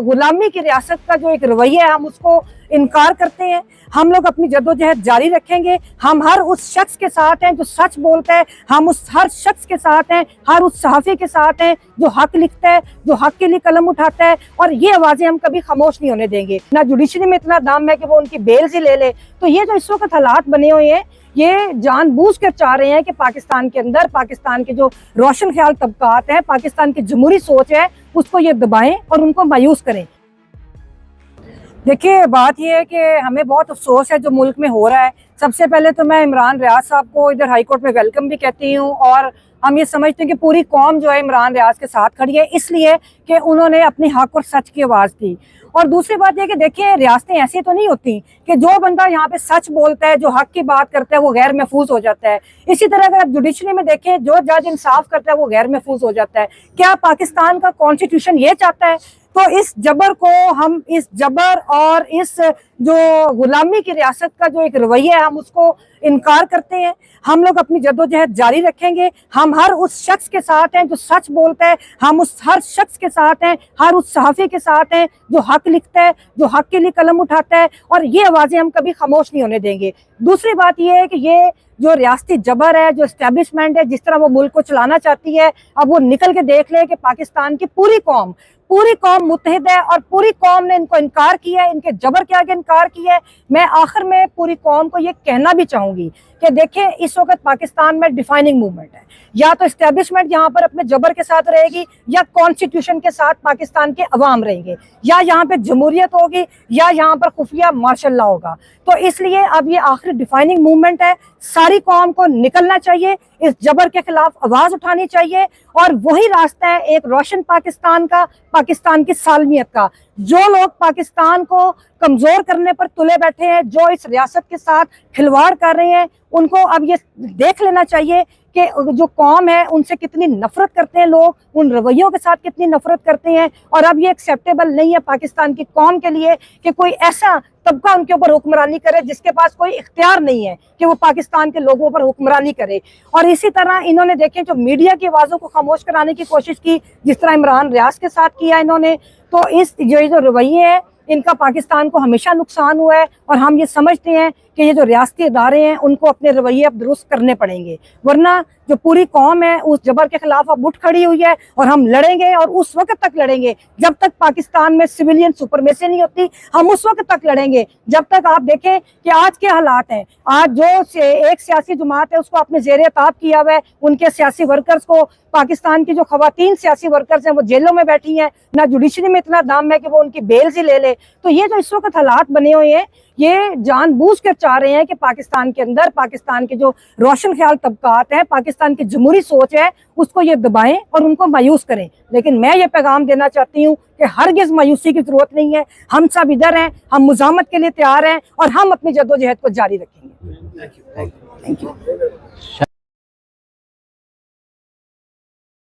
गुलामी की रियासत का जो एक रवैया है हम उसको इनकार करते हैं। हम लोग अपनी जद्दोजहद जारी रखेंगे। हम हर उस शख्स के साथ हैं जो सच बोलता है, हम उस हर शख्स के साथ हैं, हर उस सहाफ़ी के साथ हैं जो हक लिखता है, जो हक के लिए कलम उठाता है, और ये आवाज़ें हम कभी खामोश नहीं होने देंगे। ना जुडिशरी में इतना दाम है कि वो उनकी बेल से ले ले। तो ये जो इस वक्त हालात बने हुए हैं, ये जानबूझ कर चाह रहे हैं कि पाकिस्तान के अंदर पाकिस्तान के जो रोशन ख्याल तबकात हैं, पाकिस्तान की जमहूरी सोच है, उसको ये दबाएं और उनको मायूस करें। देखिए, बात यह है कि हमें बहुत अफसोस है जो मुल्क में हो रहा है। सबसे पहले तो मैं इमरान रियाज साहब को इधर हाई कोर्ट में वेलकम भी कहती हूँ, और हम ये समझते हैं कि पूरी कौम जो है इमरान रियाज के साथ खड़ी है, इसलिए कि उन्होंने अपनी हक और सच की आवाज़ दी। और दूसरी बात यह कि देखिए, रियासतें ऐसी तो नहीं होती कि जो बंदा यहाँ पे सच बोलता है, जो हक की बात करता है, वो गैर महफूज हो जाता है। इसी तरह अगर आप जुडिशरी में देखें, जो जज इंसाफ करता है वो गैर महफूज हो जाता है। क्या पाकिस्तान का कॉन्स्टिट्यूशन ये चाहता है? तो इस जबर को, हम इस जबर और इस जो गुलामी की रियासत का जो एक रवैया है हम उसको इनकार करते हैं। हम लोग अपनी जद्दोजहद जारी रखेंगे। हम हर उस शख्स के साथ हैं जो सच बोलता है, हम उस हर शख्स के साथ हैं, हर उस सहाफ़ी के साथ हैं जो हक लिखता है, जो हक के लिए कलम उठाता है, और ये आवाज़ें हम कभी खामोश नहीं होने देंगे। दूसरी बात यह है कि ये जो रियासती जबर है, जो एस्टेब्लिशमेंट है, जिस तरह वो मुल्क को चलाना चाहती है, अब वो निकल के देख ले कि पाकिस्तान की पूरी कौम मुत्तहिद है और पूरी कौम ने इनको इनकार किया है, इनके जबर के आगे इनकार किया है। मैं आखिर में पूरी कौम को ये कहना भी चाहूंगी कि देखें, इस वक्त पाकिस्तान में डिफाइनिंग मूवमेंट है। या तो एस्टेब्लिशमेंट यहाँ पर अपने जबर के साथ रहेगी, या कॉन्स्टिट्यूशन के साथ पाकिस्तान के अवाम रहेंगे, या यहाँ पे जमहूरियत होगी, या यहाँ पर खुफिया मार्शल लॉ होगा। तो इसलिए अब ये आखिरी डिफाइनिंग मूवमेंट है। सारी कौम को निकलना चाहिए, इस जबर के खिलाफ आवाज उठानी चाहिए, और वही रास्ता है एक रोशन पाकिस्तान का, पाकिस्तान की सालमियत का। जो लोग पाकिस्तान को कमजोर करने पर तुले बैठे हैं, जो इस रियासत के साथ खिलवाड़ कर रहे हैं, उनको अब ये देख लेना चाहिए कि जो कौम है उनसे कितनी नफरत करते हैं लोग, उन रवैयों के साथ कितनी नफरत करते हैं। और अब ये एक्सेप्टेबल नहीं है पाकिस्तान की कौम के लिए कि कोई ऐसा तबका उनके ऊपर हुक्मरानी करे जिसके पास कोई इख्तियार नहीं है कि वो पाकिस्तान के लोगों पर हुक्मरानी करे। और इसी तरह इन्होंने देखें जो मीडिया की आवाज़ों को खामोश कराने की कोशिश की, जिस तरह इमरान रियाज के साथ किया इन्होंने, तो इस जो रवैये हैं इनका पाकिस्तान को हमेशा नुकसान हुआ है। और हम ये समझते हैं कि ये जो रियासती इदारे हैं उनको अपने रवैये अब दुरुस्त करने पड़ेंगे, वरना जो पूरी कौम है उस जबर के खिलाफ अब उठ खड़ी हुई है, और हम लड़ेंगे, और उस वक्त तक लड़ेंगे जब तक पाकिस्तान में सिविलियन सुपरमेसी नहीं होती। हम उस वक्त तक लड़ेंगे जब तक, आप देखें कि आज के हालात हैं, आज जो एक सियासी जमात है उसको अपने ज़ेरे ताब किया हुआ है, उनके सियासी वर्कर्स को, पाकिस्तान की जो खवातीन सियासी वर्कर्स हैं वो जेलों में बैठी हैं, ना जुडिशरी में इतना दाम है कि वो उनकी बेल ही ले ले। तो ये जो इस वक्त हालात बने हुए हैं, ये जानबूझ कर चाह रहे हैं कि पाकिस्तान के अंदर पाकिस्तान के जो रोशन ख्याल तबकात हैं, पाकिस्तान की जमहूरी सोच है, उसको ये दबाएं और उनको मायूस करें। लेकिन मैं ये पैगाम देना चाहती हूँ कि हरगिज़ मायूसी की जरूरत नहीं है। हम सब इधर हैं, हम मुज़ामत के लिए तैयार हैं, और हम अपनी जद्दोजहद को जारी रखेंगे। Thank you.